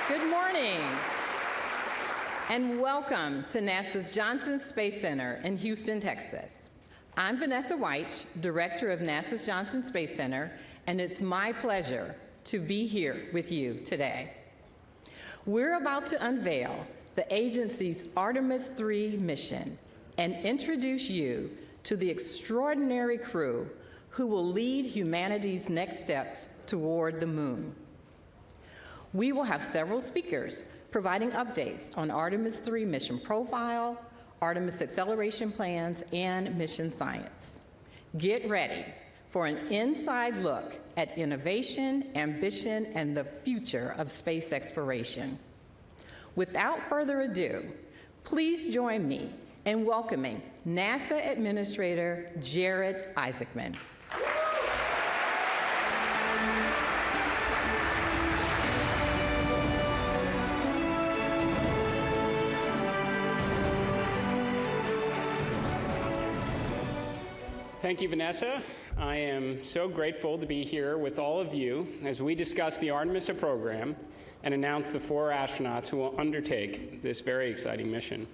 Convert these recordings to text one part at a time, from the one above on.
Good morning, and welcome to NASA's Johnson Space Center in Houston, Texas. I'm Vanessa White, Director of NASA's Johnson Space Center, and it's my pleasure to be here with you today. We're about to unveil the agency's Artemis III mission and introduce you to the extraordinary crew who will lead humanity's next steps toward the moon. We will have several speakers providing updates on Artemis III mission profile, Artemis acceleration plans, and mission science. Get ready for an inside look at innovation, ambition, and the future of space exploration. Without further ado, please join me in welcoming NASA Administrator Jared Isaacman. Thank you, Vanessa. I am so grateful to be here with all of you as we discuss the Artemis program and announce the 4 astronauts who will undertake this very exciting mission.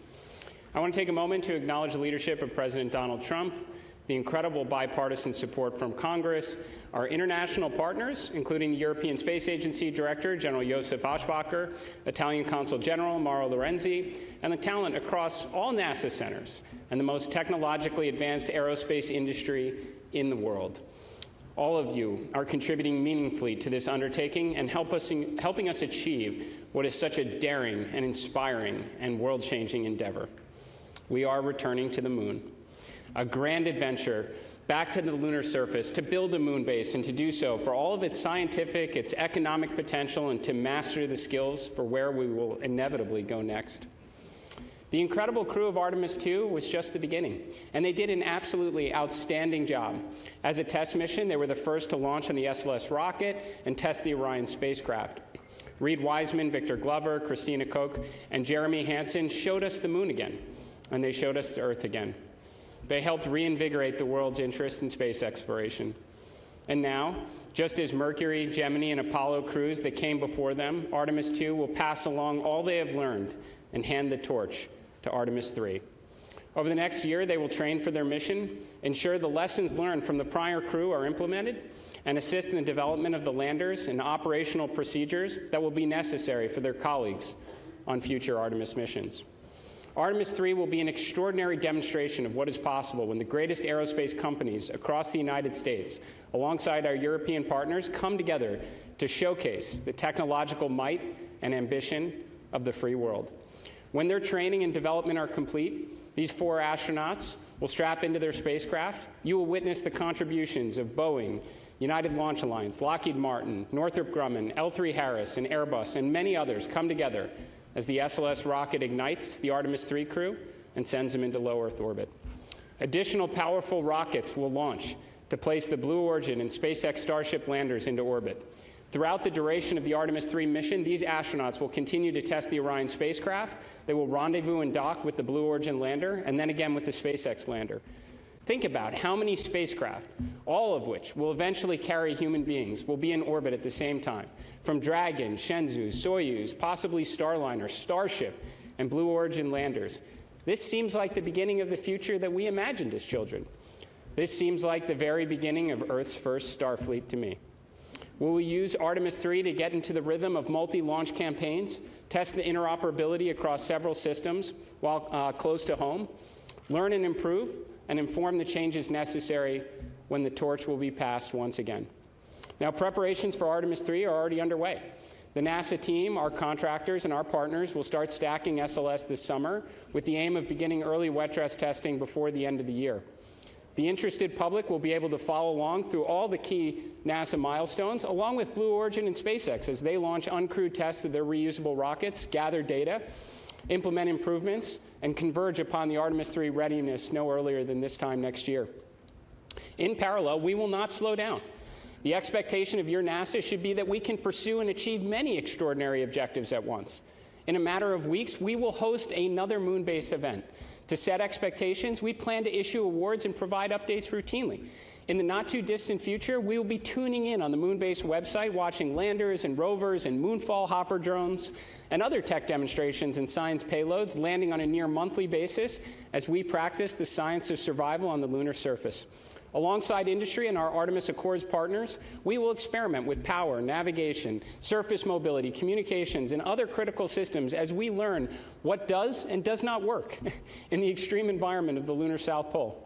I want to take a moment to acknowledge the leadership of President Donald Trump, the incredible bipartisan support from Congress, our international partners, including the European Space Agency Director, General Josef Aschbacher, Italian Consul General Mauro Lorenzi, and the talent across all NASA centers and the most technologically advanced aerospace industry in the world. All of you are contributing meaningfully to this undertaking and helping us achieve what is such a daring and inspiring and world-changing endeavor. We are returning to the moon, a grand adventure back to the lunar surface to build a moon base, and to do so for all of its scientific, its economic potential, and to master the skills for where we will inevitably go next. The incredible crew of Artemis II was just the beginning, and they did an absolutely outstanding job. As a test mission, they were the first to launch on the SLS rocket and test the Orion spacecraft. Reed Wiseman, Victor Glover, Christina Koch, and Jeremy Hansen showed us the moon again, and they showed us the Earth again. They helped reinvigorate the world's interest in space exploration. And now, just as Mercury, Gemini, and Apollo crews that came before them, Artemis II will pass along all they have learned and hand the torch to Artemis III. Over the next year, they will train for their mission, ensure the lessons learned from the prior crew are implemented, and assist in the development of the landers and operational procedures that will be necessary for their colleagues on future Artemis missions. Artemis III will be an extraordinary demonstration of what is possible when the greatest aerospace companies across the United States, alongside our European partners, come together to showcase the technological might and ambition of the free world. When their training and development are complete, these 4 astronauts will strap into their spacecraft. You will witness the contributions of Boeing, United Launch Alliance, Lockheed Martin, Northrop Grumman, L3 Harris, and Airbus, and many others come together as the SLS rocket ignites the Artemis III crew and sends them into low Earth orbit. Additional powerful rockets will launch to place the Blue Origin and SpaceX Starship landers into orbit. Throughout the duration of the Artemis III mission, these astronauts will continue to test the Orion spacecraft. They will rendezvous and dock with the Blue Origin lander, and then again with the SpaceX lander. Think about how many spacecraft, all of which will eventually carry human beings, will be in orbit at the same time. From Dragon, Shenzhou, Soyuz, possibly Starliner, Starship, and Blue Origin landers. This seems like the beginning of the future that we imagined as children. This seems like the very beginning of Earth's first Starfleet to me. Will we use Artemis III to get into the rhythm of multi-launch campaigns, test the interoperability across several systems while close to home, learn and improve, and inform the changes necessary when the torch will be passed once again? Now, preparations for Artemis III are already underway. The NASA team, our contractors, and our partners will start stacking SLS this summer with the aim of beginning early wet dress testing before the end of the year. The interested public will be able to follow along through all the key NASA milestones, along with Blue Origin and SpaceX as they launch uncrewed tests of their reusable rockets, gather data, implement improvements, and converge upon the Artemis III readiness no earlier than this time next year. In parallel, we will not slow down. The expectation of your NASA should be that we can pursue and achieve many extraordinary objectives at once. In a matter of weeks, we will host another moon-based event. To set expectations, we plan to issue awards and provide updates routinely. In the not-too-distant future, we will be tuning in on the Moon-based website, watching landers and rovers and moonfall hopper drones and other tech demonstrations and science payloads landing on a near-monthly basis as we practice the science of survival on the lunar surface. Alongside industry and our Artemis Accords partners, we will experiment with power, navigation, surface mobility, communications, and other critical systems as we learn what does and does not work in the extreme environment of the lunar South Pole.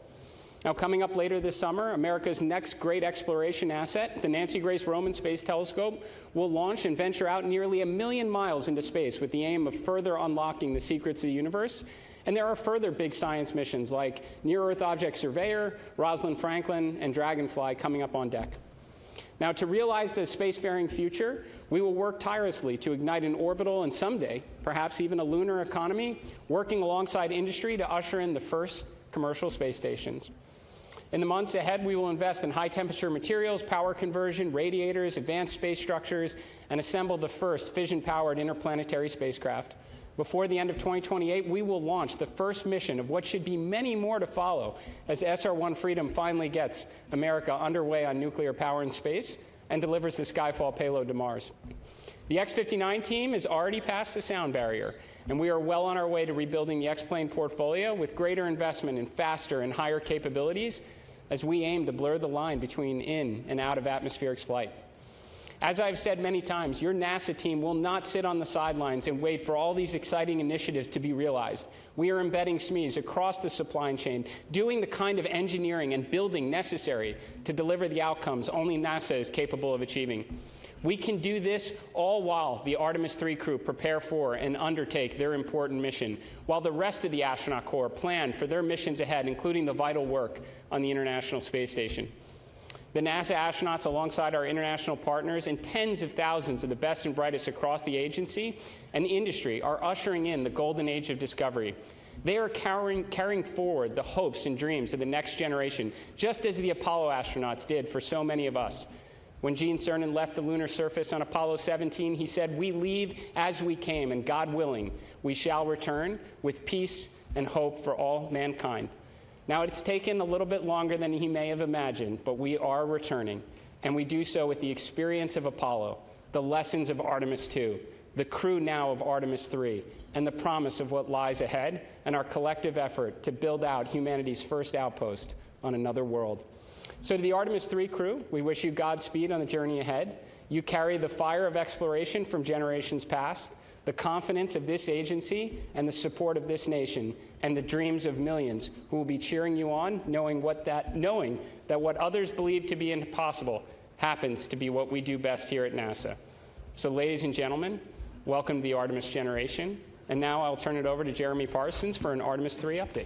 Now, coming up later this summer, America's next great exploration asset, the Nancy Grace Roman Space Telescope, will launch and venture out nearly 1 million miles into space with the aim of further unlocking the secrets of the universe. And there are further big science missions like Near-Earth Object Surveyor, Rosalind Franklin, and Dragonfly coming up on deck. Now, to realize the spacefaring future, we will work tirelessly to ignite an orbital and someday, perhaps even a lunar economy, working alongside industry to usher in the first commercial space stations. In the months ahead, we will invest in high-temperature materials, power conversion, radiators, advanced space structures, and assemble the first fission-powered interplanetary spacecraft. Before the end of 2028, we will launch the first mission of what should be many more to follow as SR-1 Freedom finally gets America underway on nuclear power in space and delivers the Skyfall payload to Mars. The X-59 team has already passed the sound barrier, and we are well on our way to rebuilding the X-plane portfolio with greater investment in faster and higher capabilities as we aim to blur the line between in and out of atmospheric flight. As I've said many times, your NASA team will not sit on the sidelines and wait for all these exciting initiatives to be realized. We are embedding SMEs across the supply chain, doing the kind of engineering and building necessary to deliver the outcomes only NASA is capable of achieving. We can do this all while the Artemis III crew prepare for and undertake their important mission, while the rest of the astronaut corps plan for their missions ahead, including the vital work on the International Space Station. The NASA astronauts, alongside our international partners and tens of thousands of the best and brightest across the agency and industry, are ushering in the golden age of discovery. They are carrying forward the hopes and dreams of the next generation, just as the Apollo astronauts did for so many of us. When Gene Cernan left the lunar surface on Apollo 17, he said, "We leave as we came, and God willing, we shall return with peace and hope for all mankind." Now, it's taken a little bit longer than he may have imagined, but we are returning, and we do so with the experience of Apollo, the lessons of Artemis II, the crew now of Artemis III, and the promise of what lies ahead, and our collective effort to build out humanity's first outpost on another world. So to the Artemis III crew, we wish you Godspeed on the journey ahead. You carry the fire of exploration from generations past, the confidence of this agency, and the support of this nation, and the dreams of millions who will be cheering you on, knowing that what others believe to be impossible happens to be what we do best here at NASA. So ladies and gentlemen, welcome to the Artemis generation. And now I'll turn it over to Jeremy Parsons for an Artemis III update.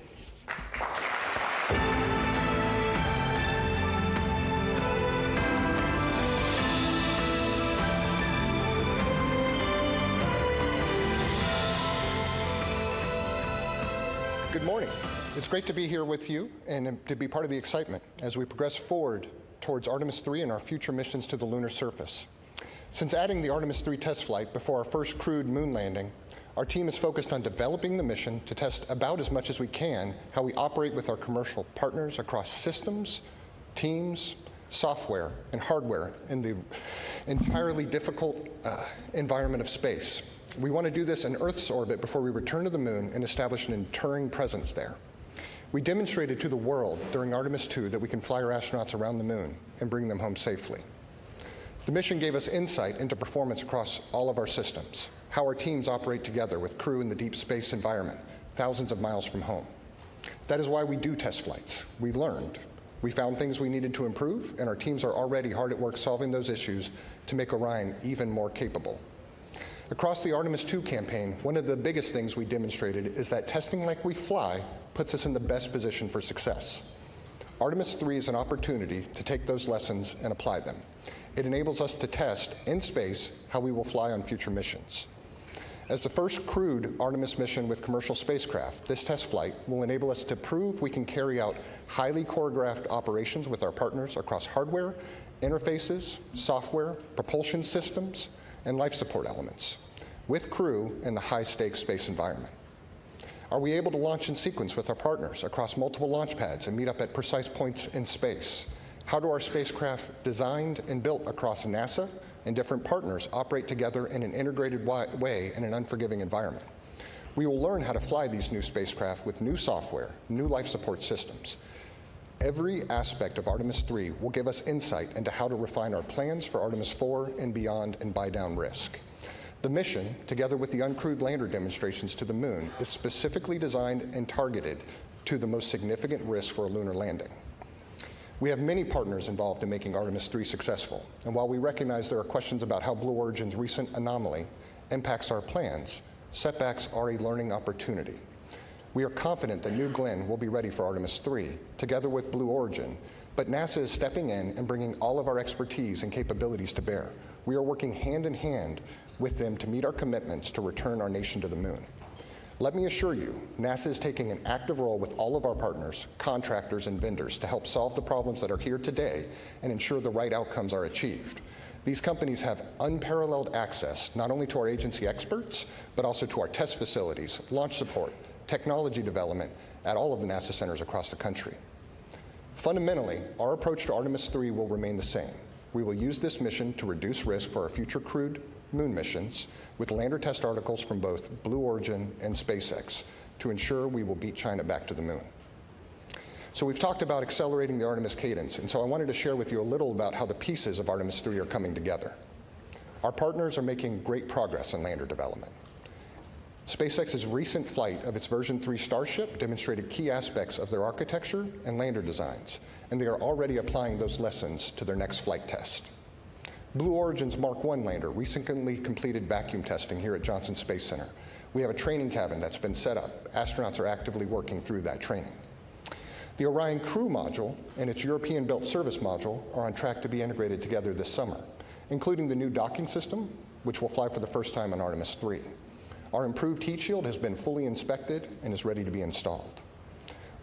Good morning. It's great to be here with you and to be part of the excitement as we progress forward towards Artemis III and our future missions to the lunar surface. Since adding the Artemis III test flight before our first crewed moon landing, our team is focused on developing the mission to test about as much as we can how we operate with our commercial partners across systems, teams, software, and hardware in the entirely difficult environment of space. We want to do this in Earth's orbit before we return to the moon and establish an enduring presence there. We demonstrated to the world during Artemis II that we can fly our astronauts around the moon and bring them home safely. The mission gave us insight into performance across all of our systems, how our teams operate together with crew in the deep space environment, thousands of miles from home. That is why we do test flights. We learned. We found things we needed to improve, and our teams are already hard at work solving those issues to make Orion even more capable. Across the Artemis II campaign, one of the biggest things we demonstrated is that testing like we fly puts us in the best position for success. Artemis III is an opportunity to take those lessons and apply them. It enables us to test in space how we will fly on future missions. As the first crewed Artemis mission with commercial spacecraft, this test flight will enable us to prove we can carry out highly choreographed operations with our partners across hardware, interfaces, software, propulsion systems, and life support elements, with crew in the high-stakes space environment. Are we able to launch in sequence with our partners across multiple launch pads and meet up at precise points in space? How do our spacecraft designed and built across NASA and different partners operate together in an integrated way in an unforgiving environment? We will learn how to fly these new spacecraft with new software, new life support systems. Every aspect of Artemis III will give us insight into how to refine our plans for Artemis IV and beyond and buy down risk. The mission, together with the uncrewed lander demonstrations to the moon, is specifically designed and targeted to the most significant risk for a lunar landing. We have many partners involved in making Artemis III successful, and while we recognize there are questions about how Blue Origin's recent anomaly impacts our plans, setbacks are a learning opportunity. We are confident that New Glenn will be ready for Artemis III, together with Blue Origin, but NASA is stepping in and bringing all of our expertise and capabilities to bear. We are working hand in hand with them to meet our commitments to return our nation to the moon. Let me assure you, NASA is taking an active role with all of our partners, contractors, and vendors to help solve the problems that are here today and ensure the right outcomes are achieved. These companies have unparalleled access not only to our agency experts, but also to our test facilities, launch support, technology development at all of the NASA centers across the country. Fundamentally, our approach to Artemis III will remain the same. We will use this mission to reduce risk for our future crewed moon missions with lander test articles from both Blue Origin and SpaceX to ensure we will beat China back to the moon. So we've talked about accelerating the Artemis cadence, and so I wanted to share with you a little about how the pieces of Artemis III are coming together. Our partners are making great progress in lander development. SpaceX's recent flight of its version 3 Starship demonstrated key aspects of their architecture and lander designs, and they are already applying those lessons to their next flight test. Blue Origin's Mark 1 lander recently completed vacuum testing here at Johnson Space Center. We have a training cabin that's been set up. Astronauts are actively working through that training. The Orion Crew Module and its European-built service module are on track to be integrated together this summer, including the new docking system, which will fly for the first time on Artemis III. Our improved heat shield has been fully inspected and is ready to be installed.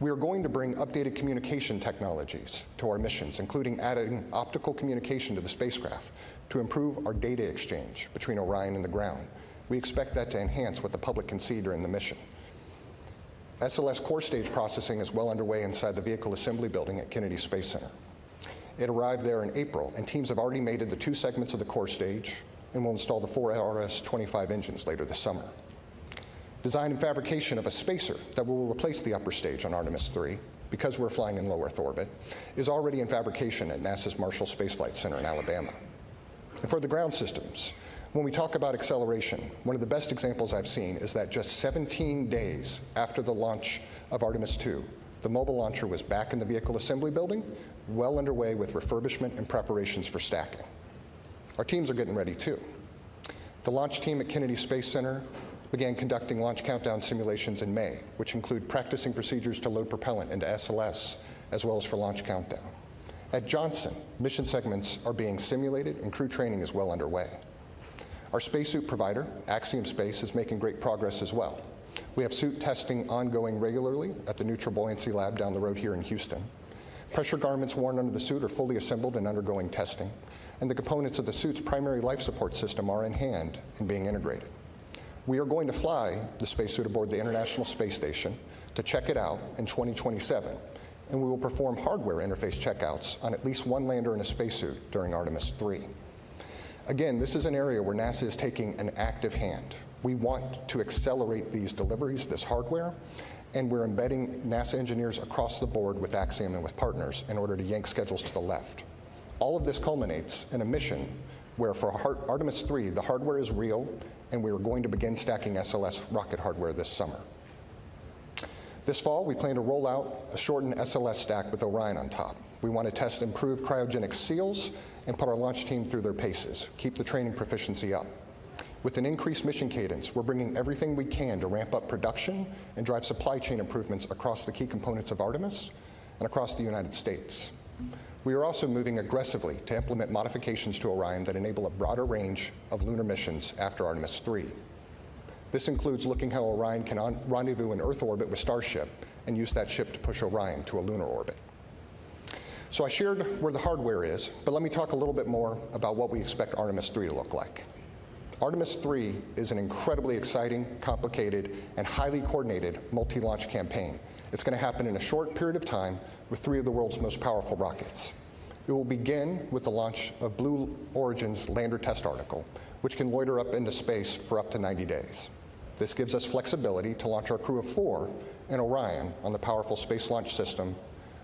We are going to bring updated communication technologies to our missions, including adding optical communication to the spacecraft to improve our data exchange between Orion and the ground. We expect that to enhance what the public can see during the mission. SLS core stage processing is well underway inside the Vehicle Assembly Building at Kennedy Space Center. It arrived there in April, and teams have already mated the 2 segments of the core stage and will install the 4 RS-25 engines later this summer. Design and fabrication of a spacer that will replace the upper stage on Artemis III, because we're flying in low Earth orbit, is already in fabrication at NASA's Marshall Space Flight Center in Alabama. And for the ground systems, when we talk about acceleration, one of the best examples I've seen is that just 17 days after the launch of Artemis II, the mobile launcher was back in the Vehicle Assembly Building, well underway with refurbishment and preparations for stacking. Our teams are getting ready too. The launch team at Kennedy Space Center began conducting launch countdown simulations in May, which include practicing procedures to load propellant into SLS, as well as for launch countdown. At Johnson, mission segments are being simulated and crew training is well underway. Our spacesuit provider, Axiom Space, is making great progress as well. We have suit testing ongoing regularly at the Neutral Buoyancy Lab down the road here in Houston. Pressure garments worn under the suit are fully assembled and undergoing testing, and the components of the suit's primary life support system are in hand and being integrated. We are going to fly the spacesuit aboard the International Space Station to check it out in 2027, and we will perform hardware interface checkouts on at least 1 lander in a spacesuit during Artemis III. Again, this is an area where NASA is taking an active hand. We want to accelerate these deliveries, this hardware, and we're embedding NASA engineers across the board with Axiom and with partners in order to yank schedules to the left. All of this culminates in a mission where for Artemis III, the hardware is real, and we are going to begin stacking SLS rocket hardware this summer. This fall, we plan to roll out a shortened SLS stack with Orion on top. We want to test improved cryogenic seals and put our launch team through their paces, keep the training proficiency up. With an increased mission cadence, we're bringing everything we can to ramp up production and drive supply chain improvements across the key components of Artemis and across the United States. We are also moving aggressively to implement modifications to Orion that enable a broader range of lunar missions after Artemis III. This includes looking how Orion can rendezvous in Earth orbit with Starship and use that ship to push Orion to a lunar orbit. So I shared where the hardware is, but let me talk a little bit more about what we expect Artemis III to look like. Artemis III is an incredibly exciting, complicated, and highly coordinated multi-launch campaign. It's going to happen in a short period of time with 3 of the world's most powerful rockets. It will begin with the launch of Blue Origin's lander test article, which can loiter up into space for up to 90 days. This gives us flexibility to launch our crew of 4 in Orion on the powerful Space Launch System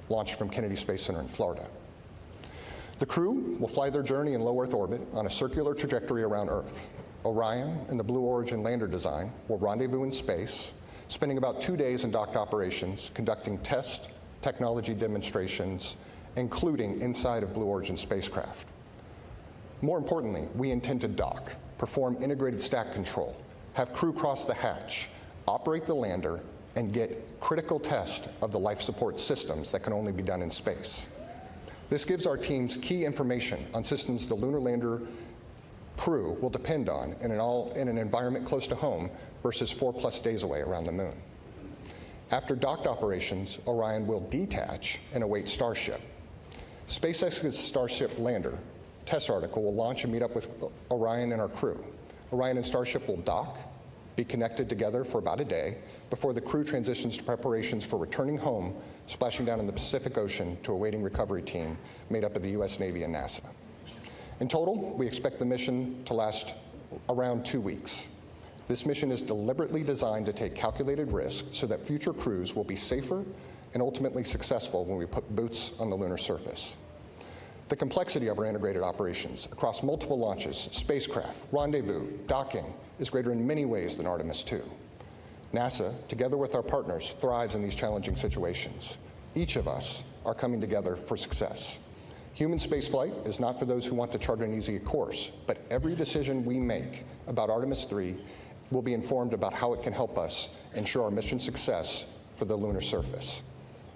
launched from Kennedy Space Center in Florida. The crew will fly their journey in low Earth orbit on a circular trajectory around Earth. Orion and the Blue Origin lander design will rendezvous in space, spending about 2 days in docked operations, conducting test technology demonstrations, including inside of Blue Origin spacecraft. More importantly, we intend to dock, perform integrated stack control, have crew cross the hatch, operate the lander, and get critical test of the life support systems that can only be done in space. This gives our teams key information on systems the lunar lander crew will depend on in an environment close to home versus 4+ days away around the moon. After docked operations, Orion will detach and await Starship. SpaceX's Starship lander test article will launch and meet up with Orion and our crew. Orion and Starship will dock, be connected together for about a day before the crew transitions to preparations for returning home, splashing down in the Pacific Ocean to a waiting recovery team made up of the US Navy and NASA. In total, we expect the mission to last around 2 weeks. This mission is deliberately designed to take calculated risks so that future crews will be safer and ultimately successful when we put boots on the lunar surface. The complexity of our integrated operations across multiple launches, spacecraft, rendezvous, docking is greater in many ways than Artemis II. NASA, together with our partners, thrives in these challenging situations. Each of us are coming together for success. Human spaceflight is not for those who want to chart an easy course, but every decision we make about Artemis III will be informed about how it can help us ensure our mission success for the lunar surface.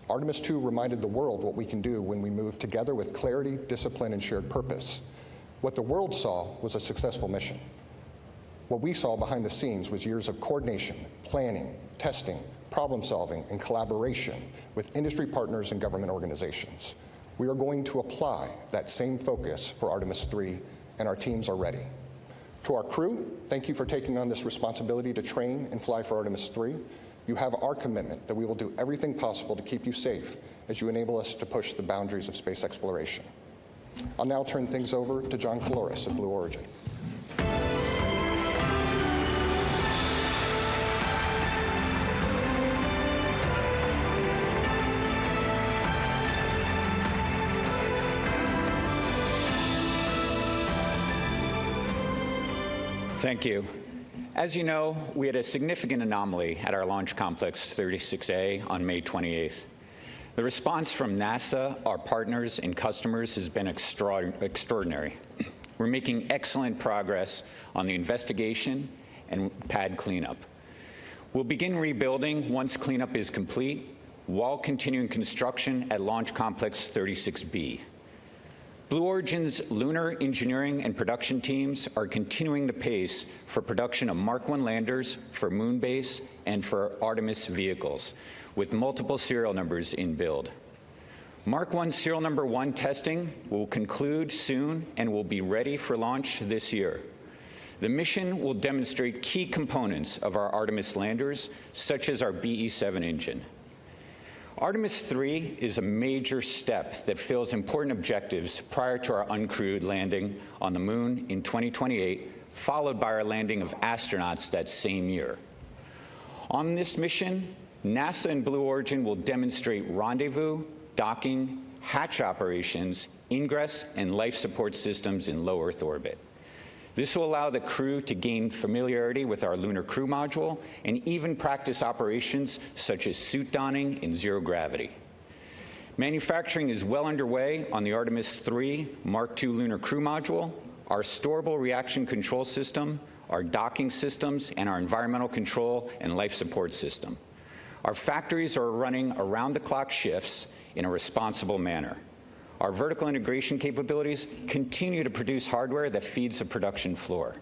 Artemis II reminded the world what we can do when we move together with clarity, discipline, and shared purpose. What the world saw was a successful mission. What we saw behind the scenes was years of coordination, planning, testing, problem solving, and collaboration with industry partners and government organizations. We are going to apply that same focus for Artemis III, and our teams are ready. To our crew, thank you for taking on this responsibility to train and fly for Artemis III. You have our commitment that we will do everything possible to keep you safe as you enable us to push the boundaries of space exploration. I'll now turn things over to John Caloris of Blue Origin. Thank you. As you know, we had a significant anomaly at our Launch Complex 36A on May 28th. The response from NASA, our partners, and customers has been extraordinary. We're making excellent progress on the investigation and pad cleanup. We'll begin rebuilding once cleanup is complete, while continuing construction at Launch Complex 36B. Blue Origin's lunar engineering and production teams are continuing the pace for production of Mark I landers for Moonbase and for Artemis vehicles, with multiple serial numbers in build. Mark I serial number 1 testing will conclude soon and will be ready for launch this year. The mission will demonstrate key components of our Artemis landers, such as our BE-7 engine. Artemis III is a major step that fills important objectives prior to our uncrewed landing on the moon in 2028, followed by our landing of astronauts that same year. On this mission, NASA and Blue Origin will demonstrate rendezvous, docking, hatch operations, ingress, and life support systems in low Earth orbit. This will allow the crew to gain familiarity with our lunar crew module and even practice operations such as suit donning in zero gravity. Manufacturing is well underway on the Artemis III Mark II lunar crew module, our storable reaction control system, our docking systems, and our environmental control and life support system. Our factories are running around-the-clock shifts in a responsible manner. Our vertical integration capabilities continue to produce hardware that feeds the production floor.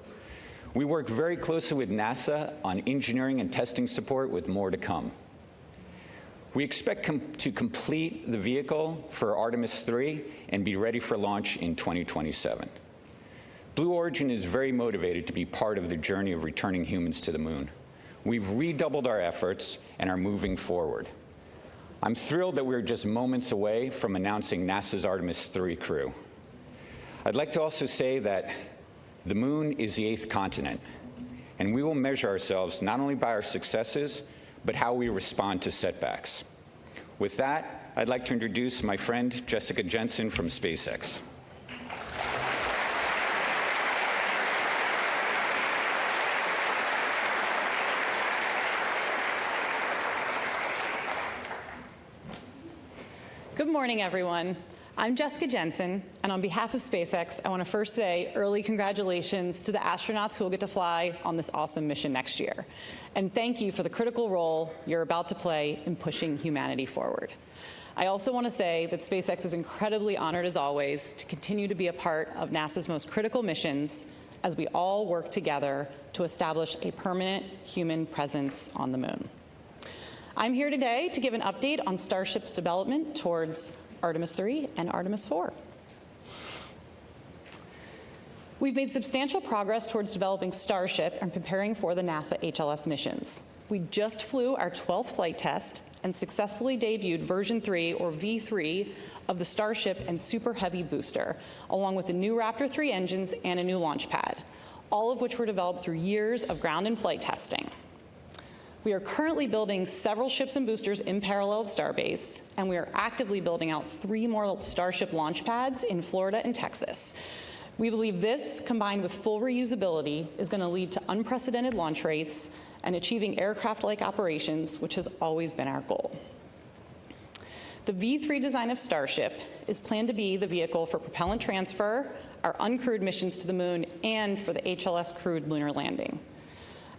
We work very closely with NASA on engineering and testing support, with more to come. We expect to complete the vehicle for Artemis III and be ready for launch in 2027. Blue Origin is very motivated to be part of the journey of returning humans to the moon. We've redoubled our efforts and are moving forward. I'm thrilled that we're just moments away from announcing NASA's Artemis III crew. I'd like to also say that the moon is the 8th continent, and we will measure ourselves not only by our successes, but how we respond to setbacks. With that, I'd like to introduce my friend Jessica Jensen from SpaceX. Good morning, everyone. I'm Jessica Jensen, and on behalf of SpaceX, I want to first say early congratulations to the astronauts who will get to fly on this awesome mission next year. And thank you for the critical role you're about to play in pushing humanity forward. I also want to say that SpaceX is incredibly honored, as always, to continue to be a part of NASA's most critical missions as we all work together to establish a permanent human presence on the moon. I'm here today to give an update on Starship's development towards Artemis III and Artemis IV. We've made substantial progress towards developing Starship and preparing for the NASA HLS missions. We just flew our 12th flight test and successfully debuted version 3, or V3, of the Starship and Super Heavy booster, along with the new Raptor 3 engines and a new launch pad, all of which were developed through years of ground and flight testing. We are currently building several ships and boosters in parallel at Starbase, and we are actively building out 3 more Starship launch pads in Florida and Texas. We believe this, combined with full reusability, is going to lead to unprecedented launch rates and achieving aircraft-like operations, which has always been our goal. The V3 design of Starship is planned to be the vehicle for propellant transfer, our uncrewed missions to the moon, and for the HLS crewed lunar landing.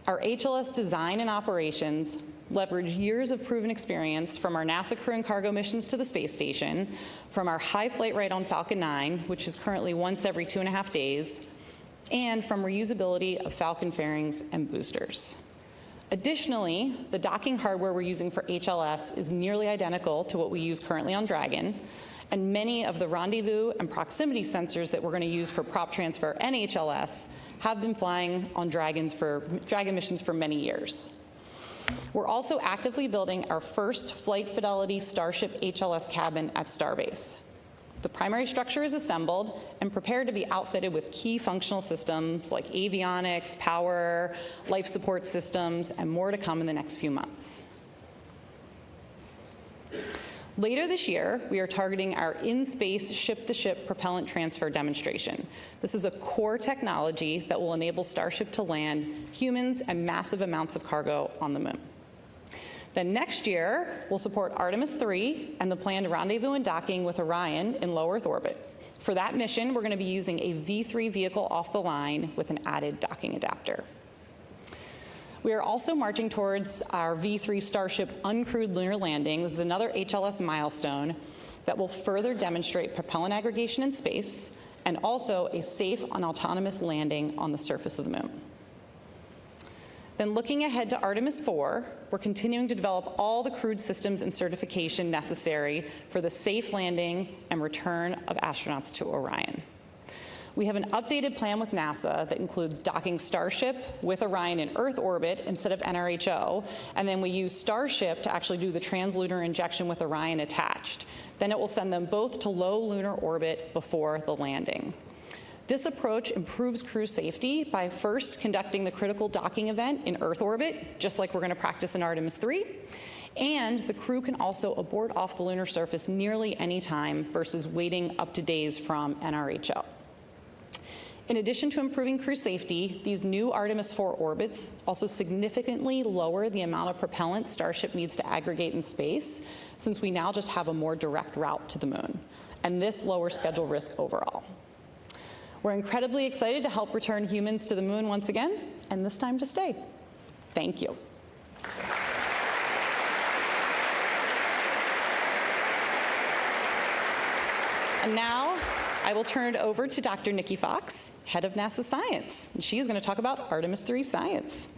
Our HLS design and operations leverage years of proven experience from our NASA crew and cargo missions to the space station, from our high flight rate on Falcon 9, which is currently once every 2.5 days, and from reusability of Falcon fairings and boosters. Additionally, the docking hardware we're using for HLS is nearly identical to what we use currently on Dragon, and many of the rendezvous and proximity sensors that we're going to use for prop transfer and HLS have been flying on Dragon missions for many years. We're also actively building our first flight fidelity Starship HLS cabin at Starbase. The primary structure is assembled and prepared to be outfitted with key functional systems like avionics, power, life support systems, and more to come in the next few months. Later this year, we are targeting our in-space ship-to-ship propellant transfer demonstration. This is a core technology that will enable Starship to land humans and massive amounts of cargo on the moon. Then next year, we'll support Artemis III and the planned rendezvous and docking with Orion in low Earth orbit. For that mission, we're going to be using a V3 vehicle off the line with an added docking adapter. We are also marching towards our V3 Starship uncrewed lunar landing. This is another HLS milestone that will further demonstrate propellant aggregation in space and also a safe and autonomous landing on the surface of the moon. Then looking ahead to Artemis IV, we're continuing to develop all the crewed systems and certification necessary for the safe landing and return of astronauts to Orion. We have an updated plan with NASA that includes docking Starship with Orion in Earth orbit instead of NRHO, and then we use Starship to actually do the translunar injection with Orion attached. Then it will send them both to low lunar orbit before the landing. This approach improves crew safety by first conducting the critical docking event in Earth orbit, just like we're going to practice in Artemis III, and the crew can also abort off the lunar surface nearly any time versus waiting up to days from NRHO. In addition to improving crew safety, these new Artemis IV orbits also significantly lower the amount of propellant Starship needs to aggregate in space, since we now just have a more direct route to the moon, and this lowers schedule risk overall. We're incredibly excited to help return humans to the moon once again, and this time to stay. Thank you. And now, I will turn it over to Dr. Nikki Fox, head of NASA Science, and she is going to talk about Artemis III science.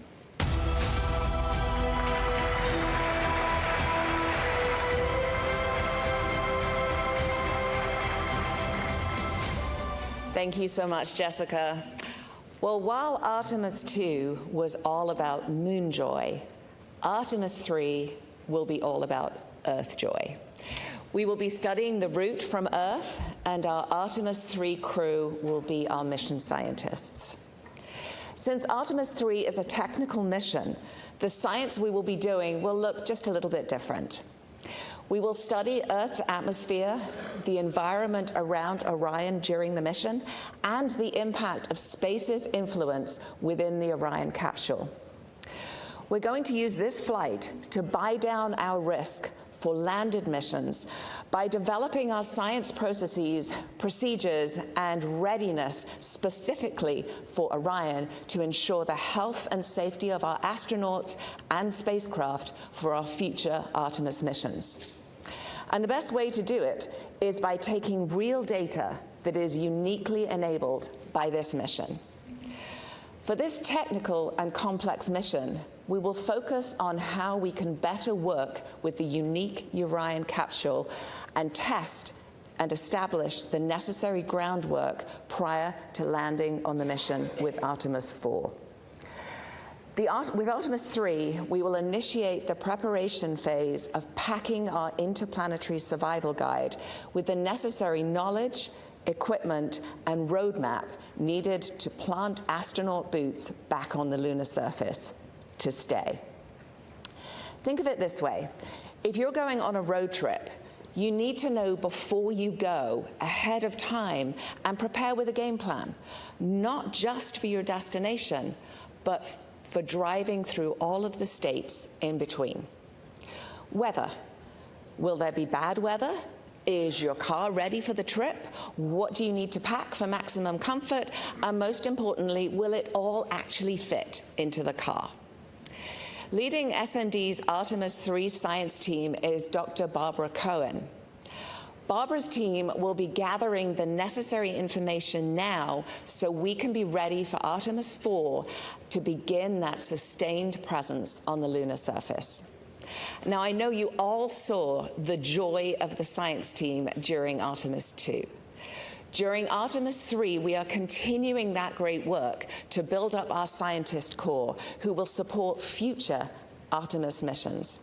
Thank you so much, Jessica. Well, while Artemis II was all about moon joy, Artemis III will be all about Earth joy. We will be studying the route from Earth, and our Artemis III crew will be our mission scientists. Since Artemis III is a technical mission, the science we will be doing will look just a little bit different. We will study Earth's atmosphere, the environment around Orion during the mission, and the impact of space's influence within the Orion capsule. We're going to use this flight to buy down our risk for landed missions by developing our science processes, procedures, and readiness specifically for Orion to ensure the health and safety of our astronauts and spacecraft for our future Artemis missions. And the best way to do it is by taking real data that is uniquely enabled by this mission. For this technical and complex mission, we will focus on how we can better work with the unique Orion capsule and test and establish the necessary groundwork prior to landing on the mission with Artemis IV. With Artemis III, we will initiate the preparation phase of packing our interplanetary survival guide with the necessary knowledge, equipment, and roadmap needed to plant astronaut boots back on the lunar surface to stay. Think of it this way. If you're going on a road trip, you need to know before you go, ahead of time, and prepare with a game plan, not just for your destination, but for driving through all of the states in between. Weather. Will there be bad weather? Is your car ready for the trip? What do you need to pack for maximum comfort? And most importantly, will it all actually fit into the car? Leading SND's Artemis III science team is Dr. Barbara Cohen. Barbara's team will be gathering the necessary information now so we can be ready for Artemis IV to begin that sustained presence on the lunar surface. Now, I know you all saw the joy of the science team during Artemis II. During Artemis III, we are continuing that great work to build up our scientist corps who will support future Artemis missions.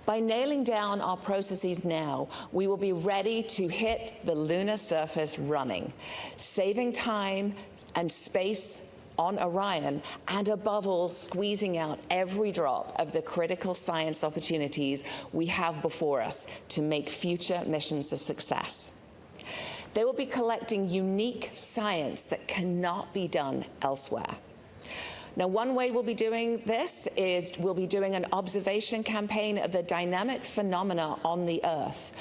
By nailing down our processes now, we will be ready to hit the lunar surface running, saving time and space on Orion, and above all, squeezing out every drop of the critical science opportunities we have before us to make future missions a success. They will be collecting unique science that cannot be done elsewhere. Now, one way we'll be doing this is we'll be doing an observation campaign of the dynamic phenomena on the Earth,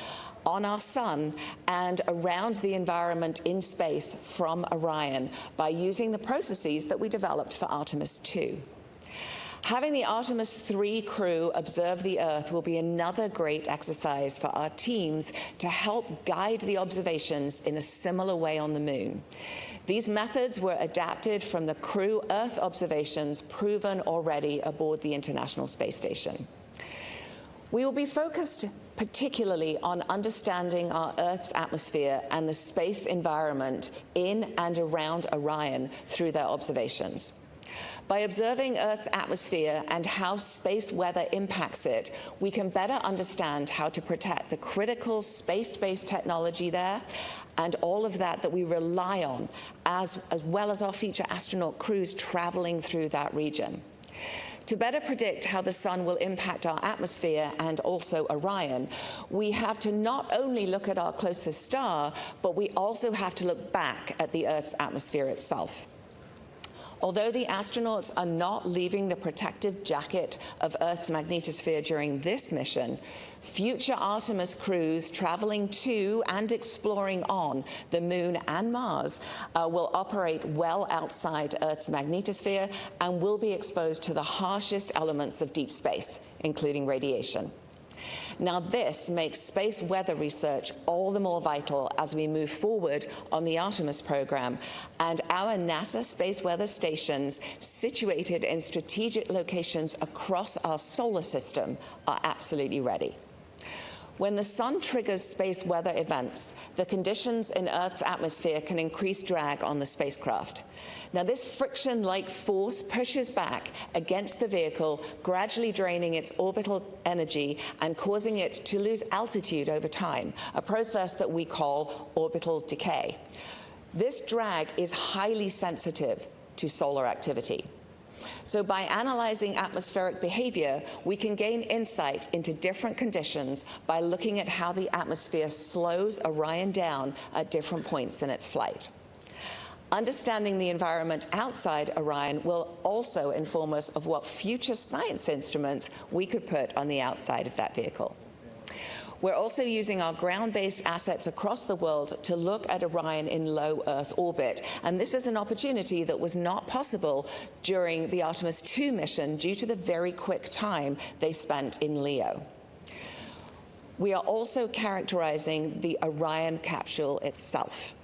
on our sun, and around the environment in space from Orion by using the processes that we developed for Artemis II. Having the Artemis III crew observe the Earth will be another great exercise for our teams to help guide the observations in a similar way on the Moon. These methods were adapted from the crew Earth observations proven already aboard the International Space Station. We will be focused particularly on understanding our Earth's atmosphere and the space environment in and around Orion through their observations. By observing Earth's atmosphere and how space weather impacts it, we can better understand how to protect the critical space-based technology there and all of that we rely on, as well as our future astronaut crews traveling through that region. To better predict how the sun will impact our atmosphere and also Orion, we have to not only look at our closest star, but we also have to look back at the Earth's atmosphere itself. Although the astronauts are not leaving the protective jacket of Earth's magnetosphere during this mission, future Artemis crews traveling to and exploring on the Moon and Mars will operate well outside Earth's magnetosphere and will be exposed to the harshest elements of deep space, including radiation. Now, this makes space weather research all the more vital as we move forward on the Artemis program, and our NASA space weather stations situated in strategic locations across our solar system are absolutely ready. When the sun triggers space weather events, the conditions in Earth's atmosphere can increase drag on the spacecraft. Now, this friction-like force pushes back against the vehicle, gradually draining its orbital energy and causing it to lose altitude over time, a process that we call orbital decay. This drag is highly sensitive to solar activity. So by analyzing atmospheric behavior, we can gain insight into different conditions by looking at how the atmosphere slows Orion down at different points in its flight. Understanding the environment outside Orion will also inform us of what future science instruments we could put on the outside of that vehicle. We're also using our ground-based assets across the world to look at Orion in low Earth orbit. And this is an opportunity that was not possible during the Artemis II mission due to the very quick time they spent in LEO. We are also characterizing the Orion capsule itself.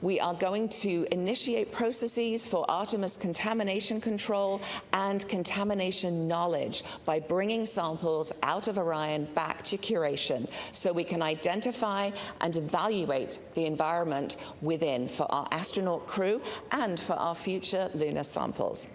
We are going to initiate processes for Artemis contamination control and contamination knowledge by bringing samples out of Orion back to curation so we can identify and evaluate the environment within for our astronaut crew and for our future lunar samples.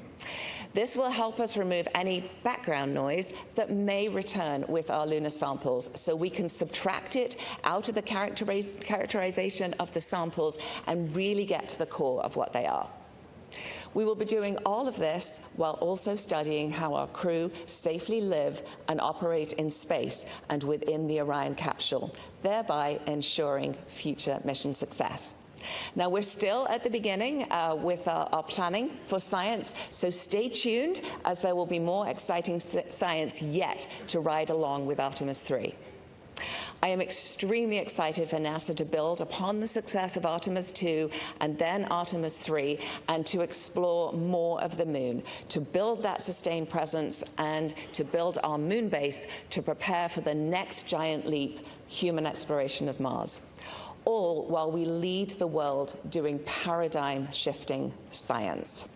This will help us remove any background noise that may return with our lunar samples so we can subtract it out of the characterization of the samples and really get to the core of what they are. We will be doing all of this while also studying how our crew safely live and operate in space and within the Orion capsule, thereby ensuring future mission success. Now, we're still at the beginning with our planning for science, so stay tuned as there will be more exciting science yet to ride along with Artemis III. I am extremely excited for NASA to build upon the success of Artemis II and then Artemis III and to explore more of the moon, to build that sustained presence and to build our moon base to prepare for the next giant leap, human exploration of Mars. All while we lead the world doing paradigm-shifting science.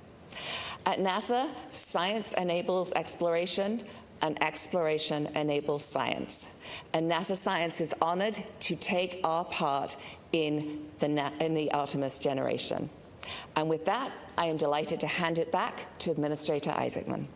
At NASA, science enables exploration, and exploration enables science. And NASA Science is honored to take our part in the Artemis generation. And with that, I am delighted to hand it back to Administrator Isaacman.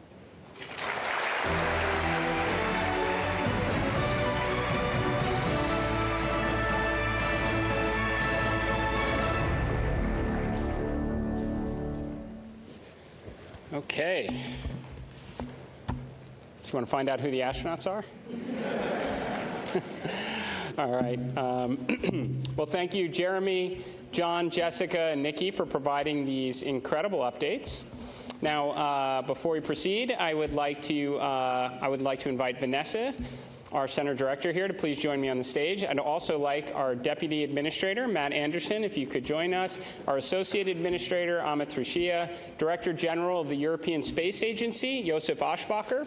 Okay. So you want to find out who the astronauts are? All right. Well, thank you, Jeremy, John, Jessica, and Nikki for providing these incredible updates. Now, before we proceed, I would like to invite Vanessa, our center director here, to please join me on the stage. I'd also like our deputy administrator, Matt Anderson, if you could join us, our associate administrator, Amit Rishia, director general of the European Space Agency, Josef Aschbacher,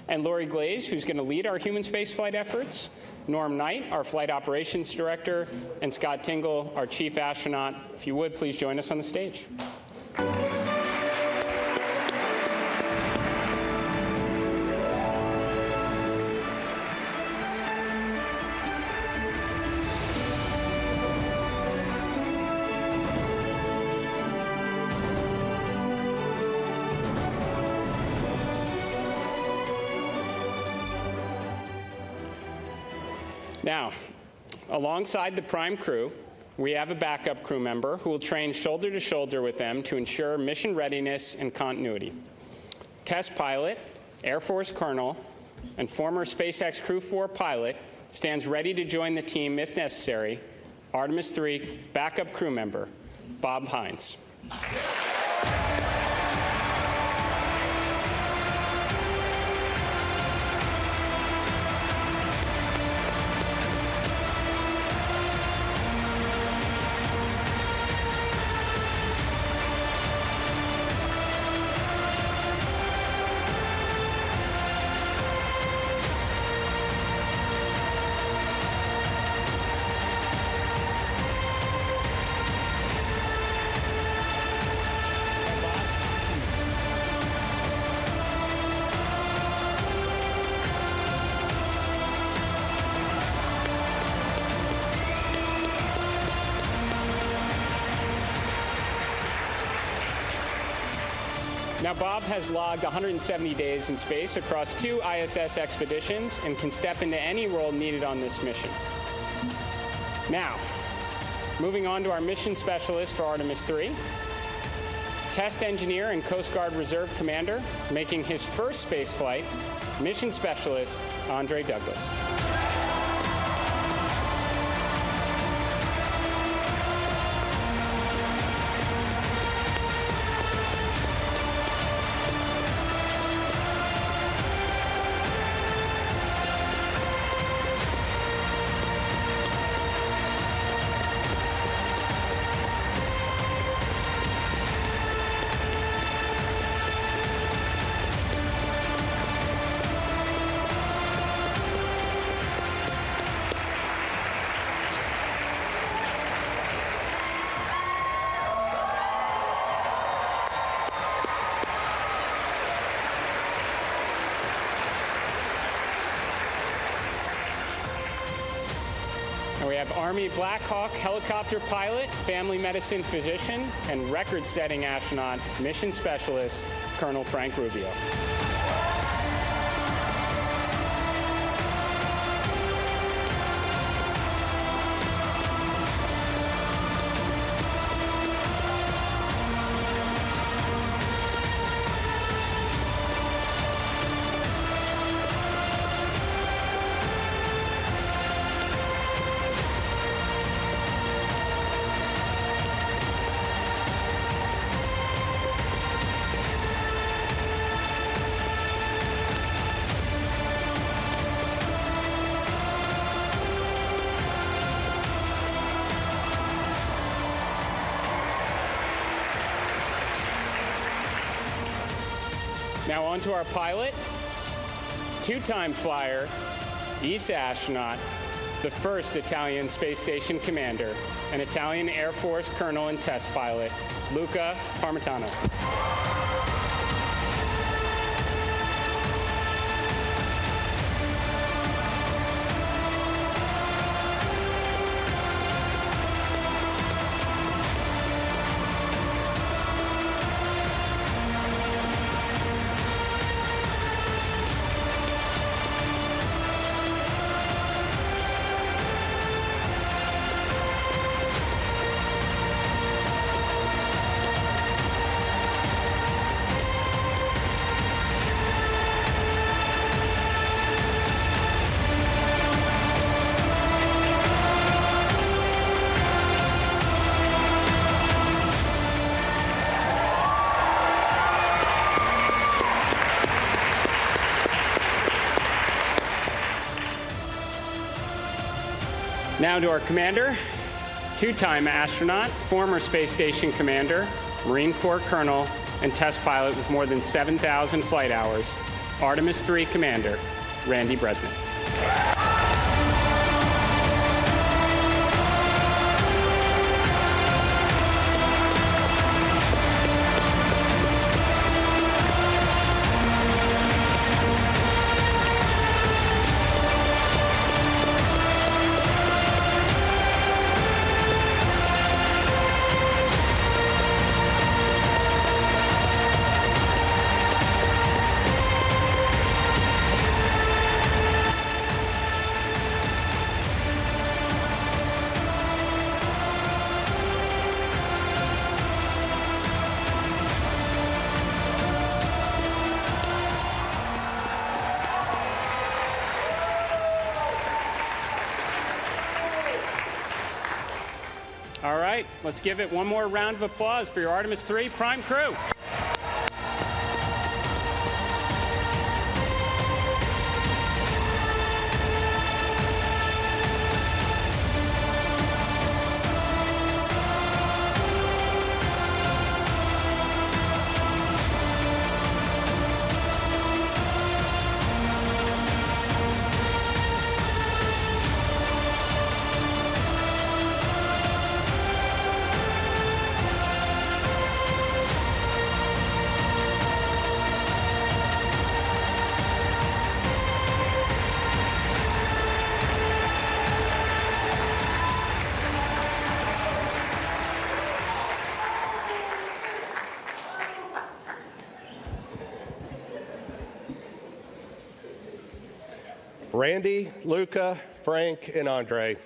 and Lori Glaze, who's going to lead our human spaceflight efforts, Norm Knight, our flight operations director, and Scott Tingle, our chief astronaut. If you would, please join us on the stage. Now, alongside the prime crew, we have a backup crew member who will train shoulder to shoulder with them to ensure mission readiness and continuity. Test pilot, Air Force colonel, and former SpaceX Crew 4 pilot stands ready to join the team if necessary, Artemis III backup crew member, Bob Hines. Now, Bob has logged 170 days in space across 2 ISS expeditions and can step into any role needed on this mission. Now, moving on to our mission specialist for Artemis III, test engineer and Coast Guard Reserve Commander, making his first space flight, mission specialist Andre Douglas. And we have Army Black Hawk helicopter pilot, family medicine physician, and record-setting astronaut, mission specialist, Colonel Frank Rubio. Now on to our pilot, 2-time flyer, ESA astronaut, the first Italian space station commander, and Italian Air Force colonel and test pilot, Luca Parmitano. Now to our commander, 2-time astronaut, former space station commander, Marine Corps colonel, and test pilot with more than 7,000 flight hours, Artemis III commander, Randy Bresnik. All right, let's give it one more round of applause for your Artemis III prime crew. Randy, Luca, Frank, and Andre,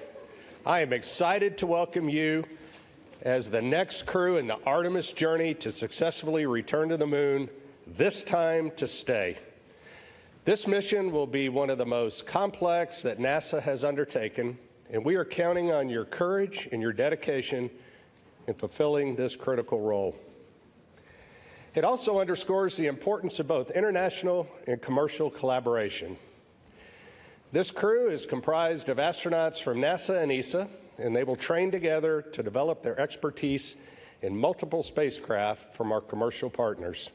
I am excited to welcome you as the next crew in the Artemis journey to successfully return to the moon, this time to stay. This mission will be one of the most complex that NASA has undertaken, and we are counting on your courage and your dedication in fulfilling this critical role. It also underscores the importance of both international and commercial collaboration. This crew is comprised of astronauts from NASA and ESA, and they will train together to develop their expertise in multiple spacecraft from our commercial partners.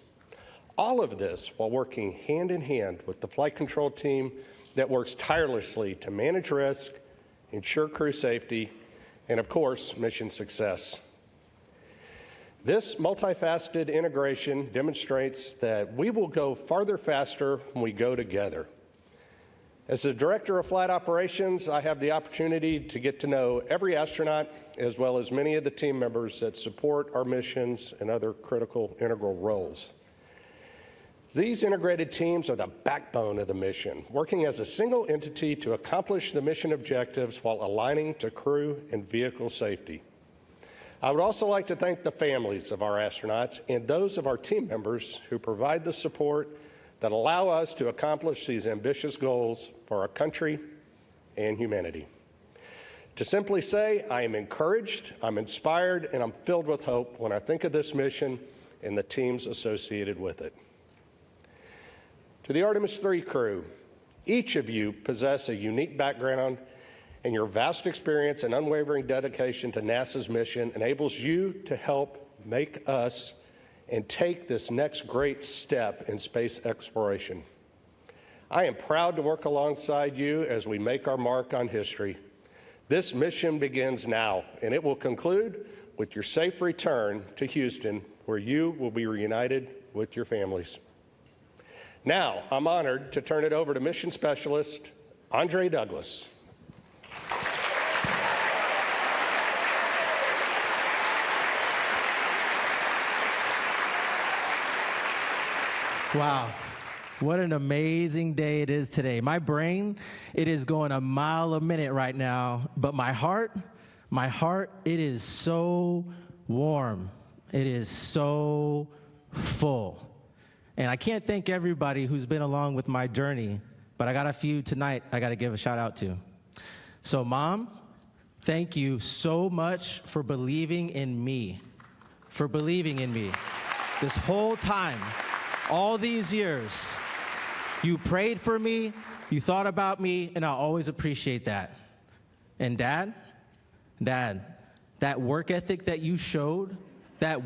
All of this while working hand in hand with the flight control team that works tirelessly to manage risk, ensure crew safety, and of course, mission success. This multifaceted integration demonstrates that we will go farther faster when we go together. As the Director of Flight Operations, I have the opportunity to get to know every astronaut as well as many of the team members that support our missions and other critical integral roles. These integrated teams are the backbone of the mission, working as a single entity to accomplish the mission objectives while aligning to crew and vehicle safety. I would also like to thank the families of our astronauts and those of our team members who provide the support that allow us to accomplish these ambitious goals for our country and humanity. To simply say, I am encouraged, I'm inspired, and I'm filled with hope when I think of this mission and the teams associated with it. To the Artemis III crew, each of you possess a unique background, and your vast experience and unwavering dedication to NASA's mission enables you to help make us and take this next great step in space exploration. I am proud to work alongside you as we make our mark on history. This mission begins now, and it will conclude with your safe return to Houston, where you will be reunited with your families. Now, I'm honored to turn it over to Mission Specialist Andre Douglas. Wow, what an amazing day it is today. My brain, it is going a mile a minute right now, but my heart, it is so warm. It is so full. And I can't thank everybody who's been along with my journey, but I got a few tonight I got to give a shout out to. So Mom, thank you so much for believing in me, This whole time, all these years, you prayed for me, you thought about me, and I always appreciate that. And Dad, that work ethic that you showed, I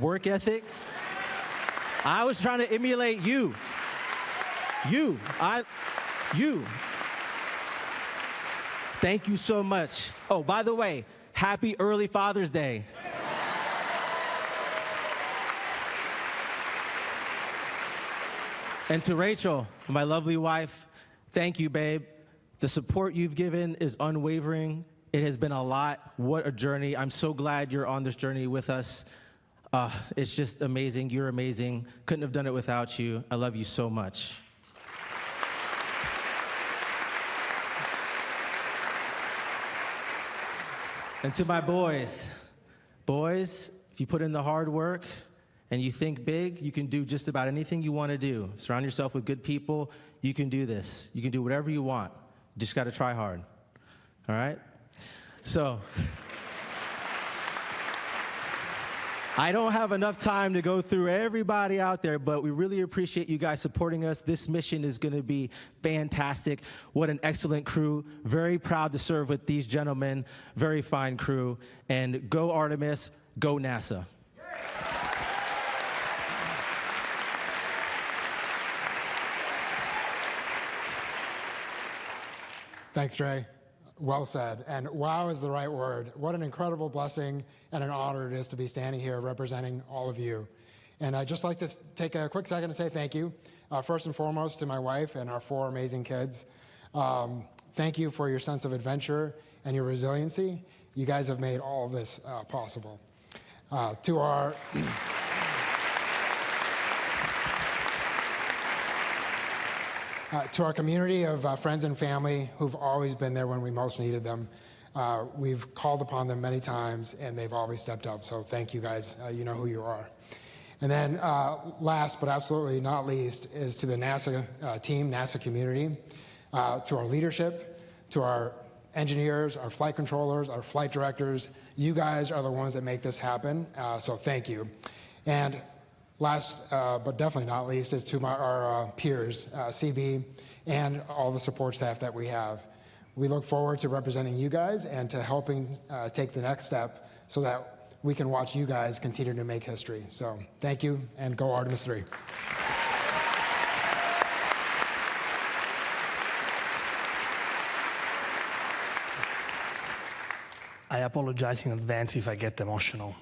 was trying to emulate you. Thank you so much. Oh, by the way, happy early Father's Day. And to Rachel, my lovely wife, thank you, babe. The support you've given is unwavering. It has been a lot. What a journey. I'm so glad you're on this journey with us. It's just amazing. You're amazing. Couldn't have done it without you. I love you so much. And to my boys, if you put in the hard work, and you think big, you can do just about anything you want to do. Surround yourself with good people. You can do this. You can do whatever you want. You just got to try hard. All right? So, I don't have enough time to go through everybody out there, but we really appreciate you guys supporting us. This mission is going to be fantastic. What an excellent crew. Very proud to serve with these gentlemen. Very fine crew. And go Artemis, go NASA. Thanks, Trey. Well said. And wow is the right word. What an incredible blessing and an honor it is to be standing here representing all of you. And I'd just like to take a quick second to say thank you, first and foremost, to my wife and our 4 amazing kids. Thank you for your sense of adventure and your resiliency. You guys have made all of this possible. To our... To our community of friends and family who've always been there when we most needed them, we've called upon them many times, and they've always stepped up. So thank you guys. You know who you are. And then last but absolutely not least is to the NASA team, NASA community, to our leadership, to our engineers, our flight controllers, our flight directors. You guys are the ones that make this happen, so thank you. And last but definitely not least is to our peers, CB, and all the support staff that we have. We look forward to representing you guys and to helping take the next step so that we can watch you guys continue to make history. So thank you, and go Artemis III. I apologize in advance if I get emotional.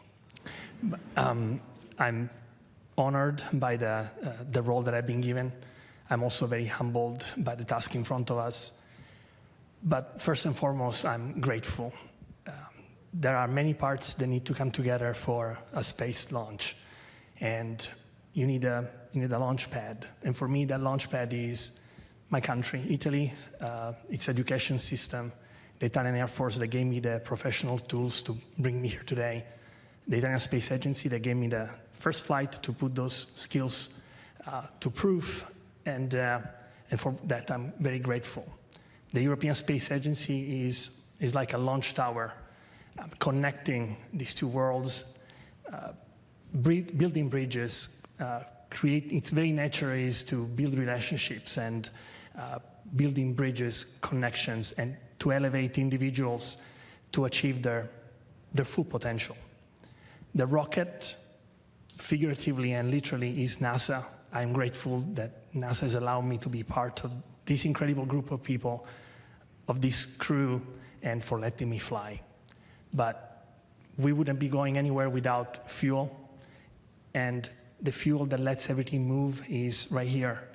I'm honored by the role that I've been given. I'm also very humbled by the task in front of us. But first and foremost, I'm grateful. There are many parts that need to come together for a space launch. And you need a launch pad. And for me, that launch pad is my country, Italy, its education system, the Italian Air Force that gave me the professional tools to bring me here today, the Italian Space Agency that gave me the first flight to put those skills to proof, and for that I'm very grateful. The European Space Agency is like a launch tower, connecting these two worlds, building bridges, its very nature is to build relationships and building bridges, connections, and to elevate individuals to achieve their full potential. The rocket, figuratively and literally, is NASA. I'm grateful that NASA has allowed me to be part of this incredible group of people, of this crew, and for letting me fly. But we wouldn't be going anywhere without fuel, and the fuel that lets everything move is right here.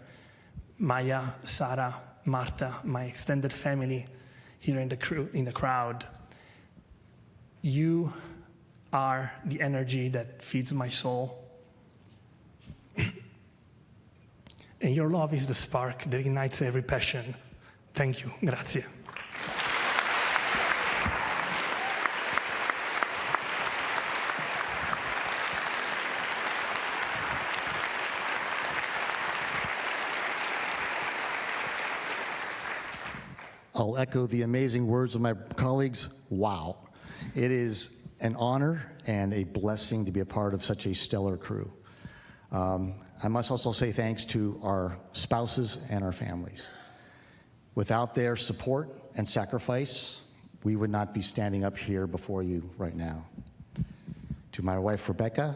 Maya, Sarah, Marta, my extended family here in the crowd. You are the energy that feeds my soul. And your love is the spark that ignites every passion. Thank you. Grazie. I'll echo the amazing words of my colleagues. Wow. It is an honor and a blessing to be a part of such a stellar crew. I must also say thanks to our spouses and our families. Without their support and sacrifice, we would not be standing up here before you right now. To my wife, Rebecca,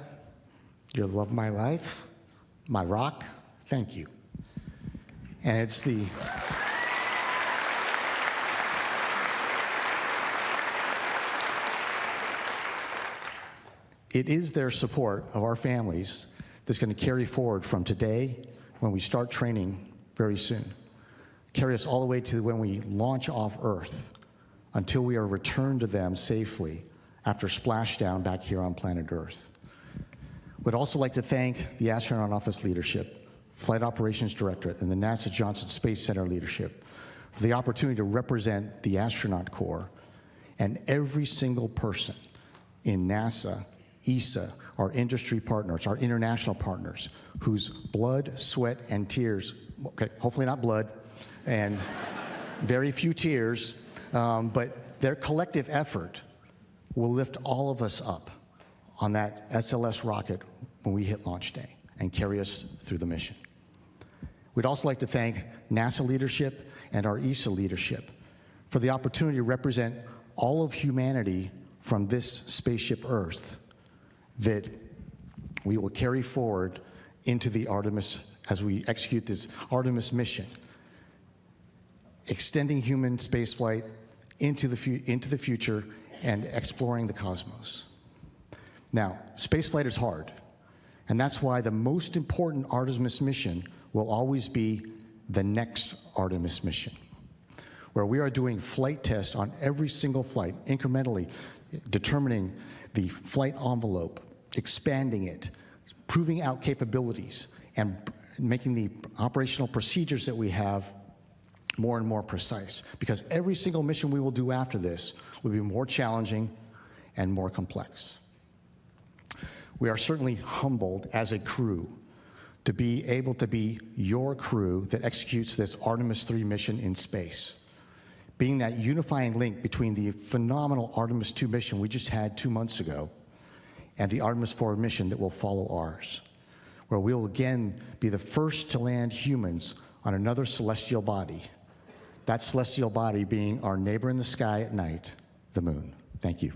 you're the love of my life, my rock, thank you. And it is their support of our families that's going to carry forward from today when we start training very soon. Carry us all the way to when we launch off Earth until we are returned to them safely after splashdown back here on planet Earth. Would also like to thank the Astronaut Office leadership, Flight Operations Directorate, and the NASA Johnson Space Center leadership for the opportunity to represent the astronaut corps and every single person in NASA, ESA, our industry partners, our international partners, whose blood, sweat, and tears, okay, hopefully not blood, and very few tears, but their collective effort will lift all of us up on that SLS rocket when we hit launch day and carry us through the mission. We'd also like to thank NASA leadership and our ESA leadership for the opportunity to represent all of humanity from this spaceship Earth that we will carry forward into the Artemis, as we execute this Artemis mission, extending human spaceflight into the future and exploring the cosmos. Now, spaceflight is hard, and that's why the most important Artemis mission will always be the next Artemis mission, where we are doing flight tests on every single flight, incrementally determining the flight envelope, expanding it, proving out capabilities, and making the operational procedures that we have more and more precise, because every single mission we will do after this will be more challenging and more complex. We are certainly humbled as a crew to be able to be your crew that executes this Artemis III mission in space, being that unifying link between the phenomenal Artemis II mission we just had 2 months ago and the Artemis IV mission that will follow ours, where we will again be the first to land humans on another celestial body, that celestial body being our neighbor in the sky at night, the moon. Thank you.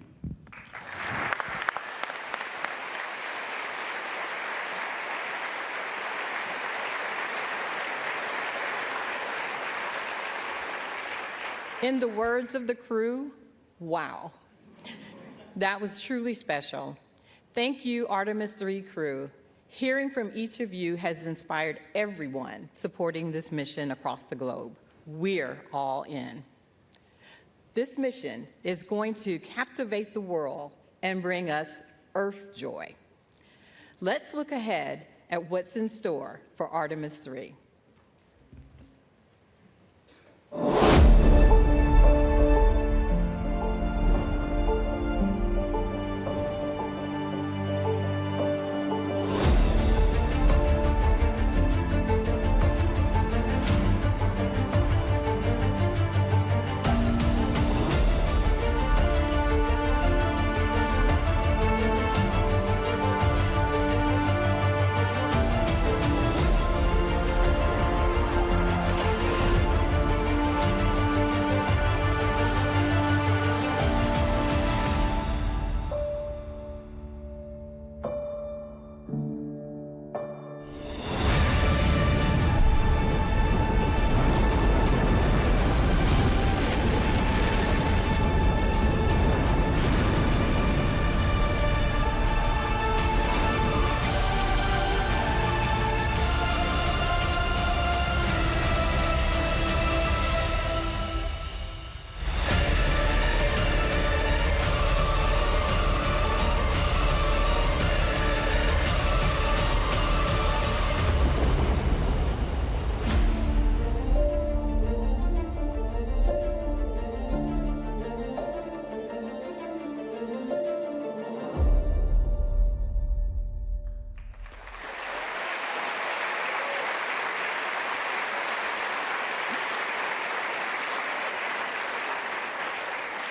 In the words of the crew, wow. That was truly special. Thank you, Artemis III crew. Hearing from each of you has inspired everyone supporting this mission across the globe. We're all in. This mission is going to captivate the world and bring us Earth joy. Let's look ahead at what's in store for Artemis III.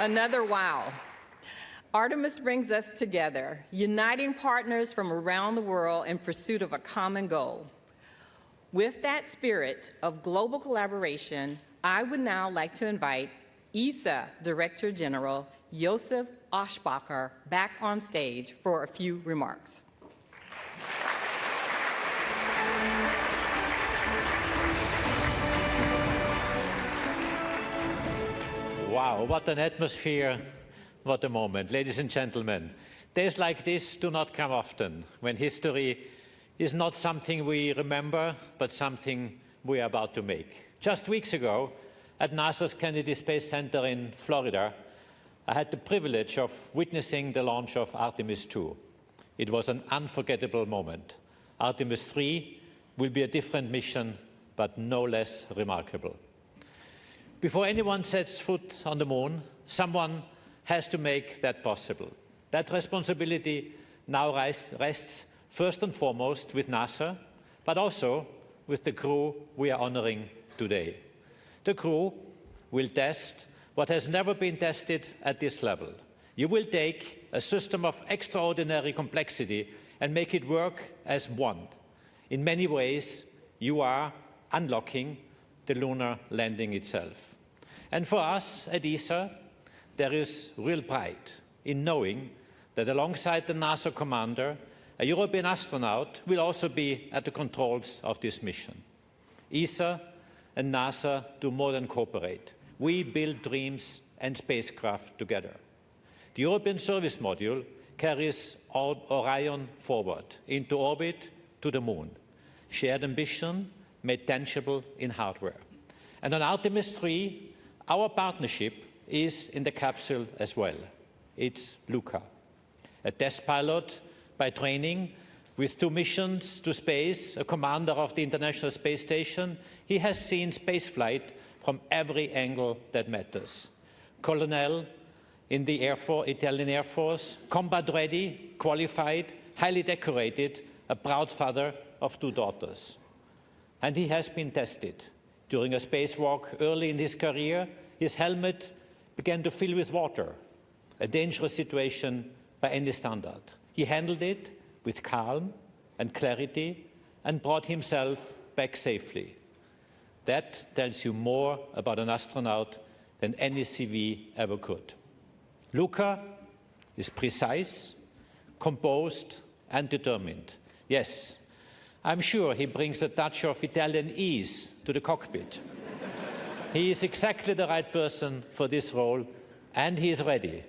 Another wow. Artemis brings us together, uniting partners from around the world in pursuit of a common goal. With that spirit of global collaboration, I would now like to invite ESA Director General Josef Aschbacher back on stage for a few remarks. Wow, what an atmosphere, what a moment. Ladies and gentlemen, days like this do not come often, when history is not something we remember, but something we are about to make. Just weeks ago, at NASA's Kennedy Space Center in Florida, I had the privilege of witnessing the launch of Artemis II. It was an unforgettable moment. Artemis III will be a different mission, but no less remarkable. Before anyone sets foot on the moon, someone has to make that possible. That responsibility now rests first and foremost with NASA, but also with the crew we are honoring today. The crew will test what has never been tested at this level. You will take a system of extraordinary complexity and make it work as one. In many ways, you are unlocking the lunar landing itself. And for us at ESA, there is real pride in knowing that alongside the NASA commander, a European astronaut will also be at the controls of this mission. ESA and NASA do more than cooperate. We build dreams and spacecraft together. The European Service Module carries Orion forward into orbit to the moon. Shared ambition made tangible in hardware. And on Artemis III, our partnership is in the capsule as well. It's Luca, a test pilot by training, With 2 missions to space, a commander of the International Space Station, he has seen spaceflight from every angle that matters. Colonel in the Italian Air Force, combat ready, qualified, highly decorated, a proud father of 2 daughters. And he has been tested. During a spacewalk early in his career, his helmet began to fill with water, a dangerous situation by any standard. He handled it with calm and clarity and brought himself back safely. That tells you more about an astronaut than any CV ever could. Luca is precise, composed, and determined. Yes, I'm sure he brings a touch of Italian ease to the cockpit. He is exactly the right person for this role, and he is ready.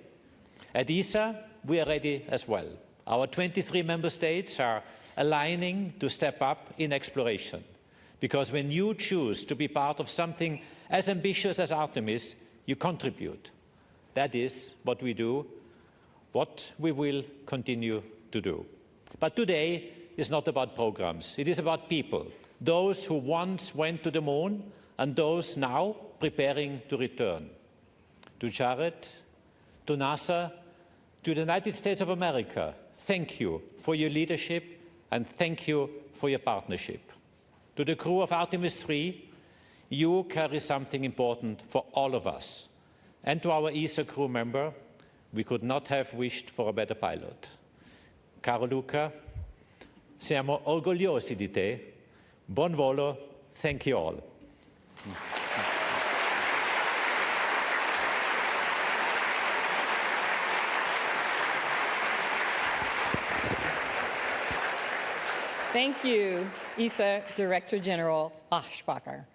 At ESA, we are ready as well. Our 23 member states are aligning to step up in exploration, because when you choose to be part of something as ambitious as Artemis, you contribute. That is what we do, what we will continue to do. But today is not about programs. It is about people, those who once went to the moon and those now preparing to return. To Jared, to NASA, to the United States of America, thank you for your leadership and thank you for your partnership. To the crew of Artemis III, you carry something important for all of us. And to our ESA crew member, we could not have wished for a better pilot. Caro Luca, siamo orgogliosi di te. Buon volo. Thank you all. Thank you, ESA Director General Aschbacher.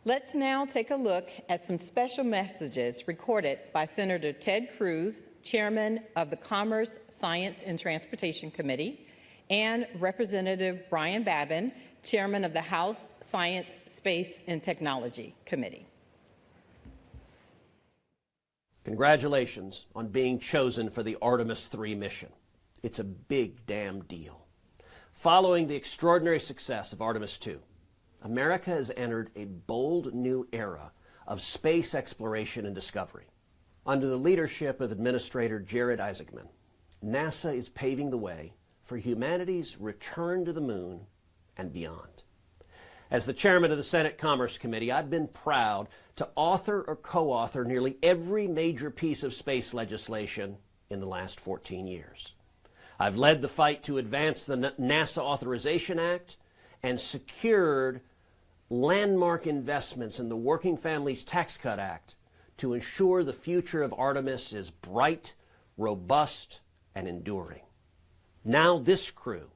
Let's now take a look at some special messages recorded by Senator Ted Cruz, Chairman of the Commerce, Science, and Transportation Committee, and Representative Brian Babin, Chairman of the House Science, Space, and Technology Committee. Congratulations on being chosen for the Artemis III mission. It's a big damn deal. Following the extraordinary success of Artemis II, America has entered a bold new era of space exploration and discovery. Under the leadership of Administrator Jared Isaacman, NASA is paving the way for humanity's return to the moon and beyond. As the chairman of the Senate Commerce Committee, I've been proud to author or co-author nearly every major piece of space legislation in the last 14 years. I've led the fight to advance the NASA Authorization Act and secured landmark investments in the Working Families Tax Cut Act to ensure the future of Artemis is bright, robust, and enduring. Now this crew,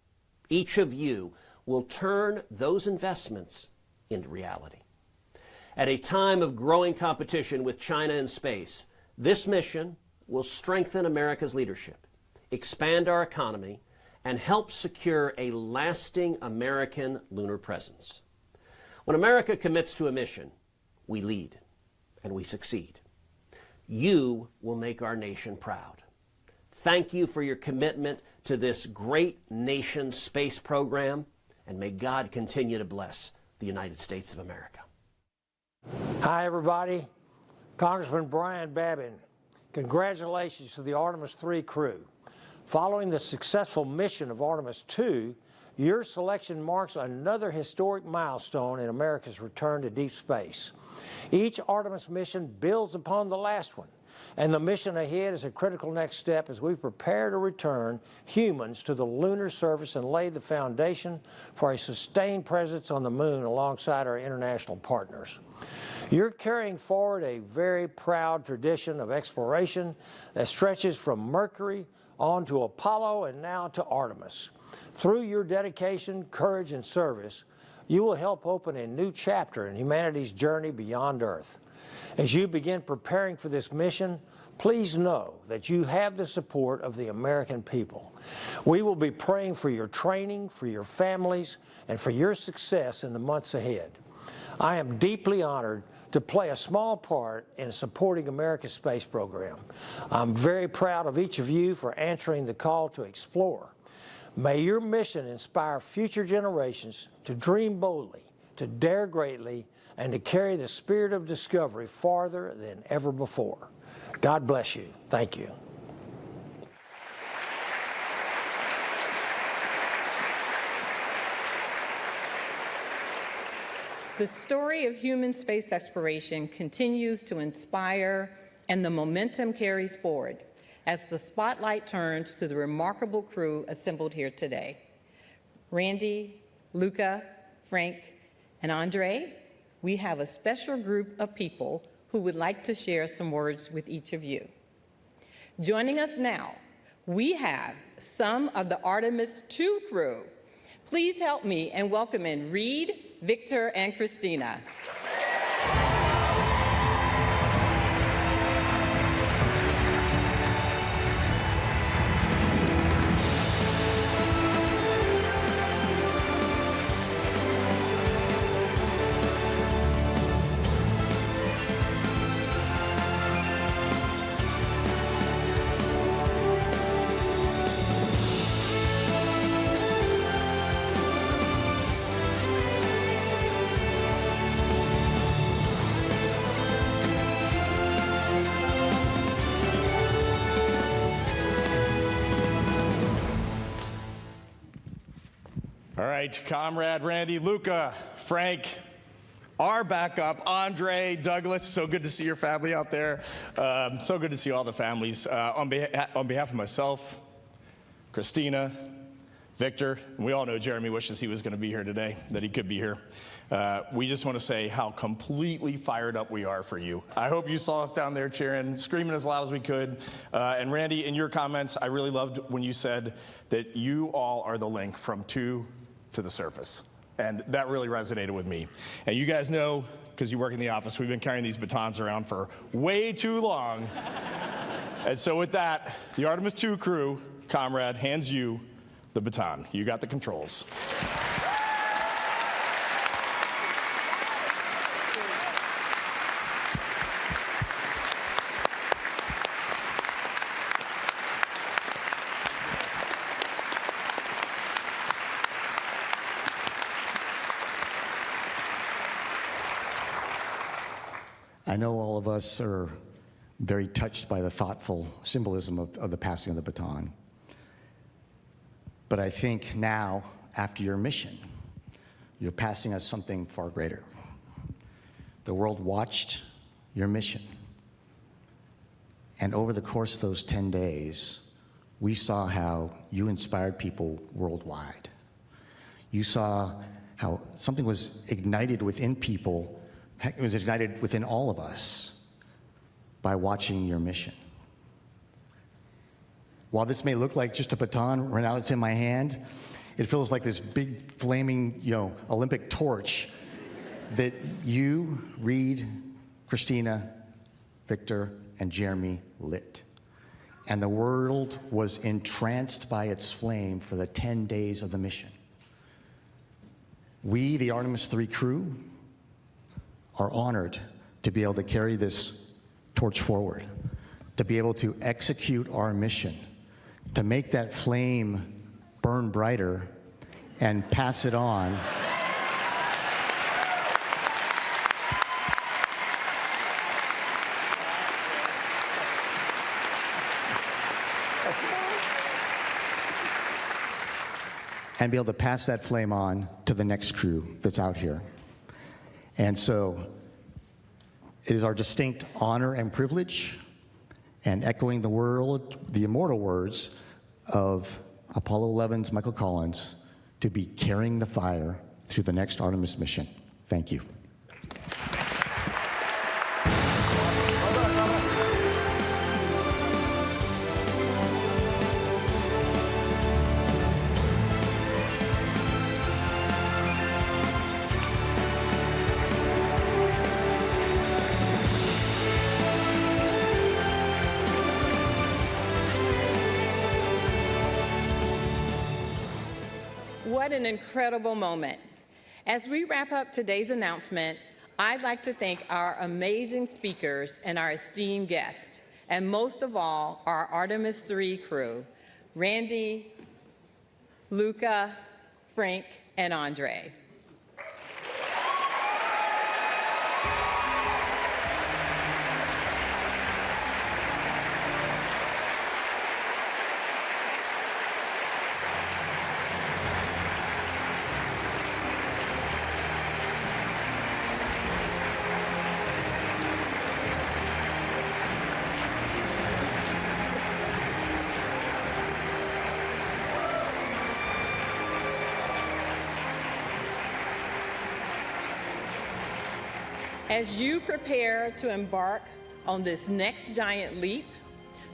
each of you, will turn those investments into reality. At a time of growing competition with China in space, this mission will strengthen America's leadership, expand our economy, and help secure a lasting American lunar presence. When America commits to a mission, we lead and we succeed. You will make our nation proud. Thank you for your commitment to this great nation's space program, and may God continue to bless the United States of America. Hi, everybody. Congressman Brian Babin. Congratulations to the Artemis III crew. Following the successful mission of Artemis II, your selection marks another historic milestone in America's return to deep space. Each Artemis mission builds upon the last one, and the mission ahead is a critical next step as we prepare to return humans to the lunar surface and lay the foundation for a sustained presence on the moon alongside our international partners. You're carrying forward a very proud tradition of exploration that stretches from Mercury on to Apollo and now to Artemis. Through your dedication, courage, and service, you will help open a new chapter in humanity's journey beyond Earth. As you begin preparing for this mission, please know that you have the support of the American people. We will be praying for your training, for your families, and for your success in the months ahead. I am deeply honored to play a small part in supporting America's space program. I'm very proud of each of you for answering the call to explore. May your mission inspire future generations to dream boldly, to dare greatly, and to carry the spirit of discovery farther than ever before. God bless you. Thank you. The story of human space exploration continues to inspire, and the momentum carries forward as the spotlight turns to the remarkable crew assembled here today. Randy, Luca, Frank, and Andre, we have a special group of people who would like to share some words with each of you. Joining us now, we have some of the Artemis II crew. Please help me in welcoming Reed, Victor, and Christina. All right, comrade Randy, Luca, Frank, our backup, Andre, Douglas. So good to see your family out there. So good to see all the families. On behalf of myself, Christina, Victor, and we all know Jeremy wishes he was going to be here today, that he could be here. We just want to say how completely fired up we are for you. I hope you saw us down there cheering, screaming as loud as we could. And Randy, in your comments, I really loved when you said that you all are the link from to the surface. And that really resonated with me. And you guys know, because you work in the office, we've been carrying these batons around for way too long. And so with that, the Artemis II crew, comrade, hands you the baton. You got the controls. I know all of us are very touched by the thoughtful symbolism of the passing of the baton. But I think now, after your mission, you're passing us something far greater. The world watched your mission. And over the course of those 10 days, we saw how you inspired people worldwide. You saw how something was ignited within people. It was ignited within all of us by watching your mission. While this may look like just a baton right now it's in my hand, it feels like this big flaming, Olympic torch that you, Reed, Christina, Victor, and Jeremy lit. And the world was entranced by its flame for the 10 days of the mission. We, the Artemis III crew, are honored to be able to carry this torch forward, to be able to execute our mission, to make that flame burn brighter and pass it on. And be able to pass that flame on to the next crew that's out here. And so it is our distinct honor and privilege, and echoing the immortal words of Apollo 11's Michael Collins, to be carrying the fire through the next Artemis mission. Thank you. What an incredible moment. As we wrap up today's announcement, I'd like to thank our amazing speakers and our esteemed guests, and most of all, our Artemis III crew, Randy, Luca, Frank, and Andre. As you prepare to embark on this next giant leap,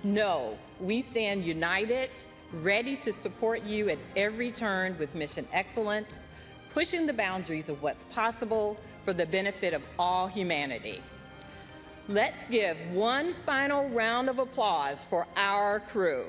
know we stand united, ready to support you at every turn with mission excellence, pushing the boundaries of what's possible for the benefit of all humanity. Let's give one final round of applause for our crew.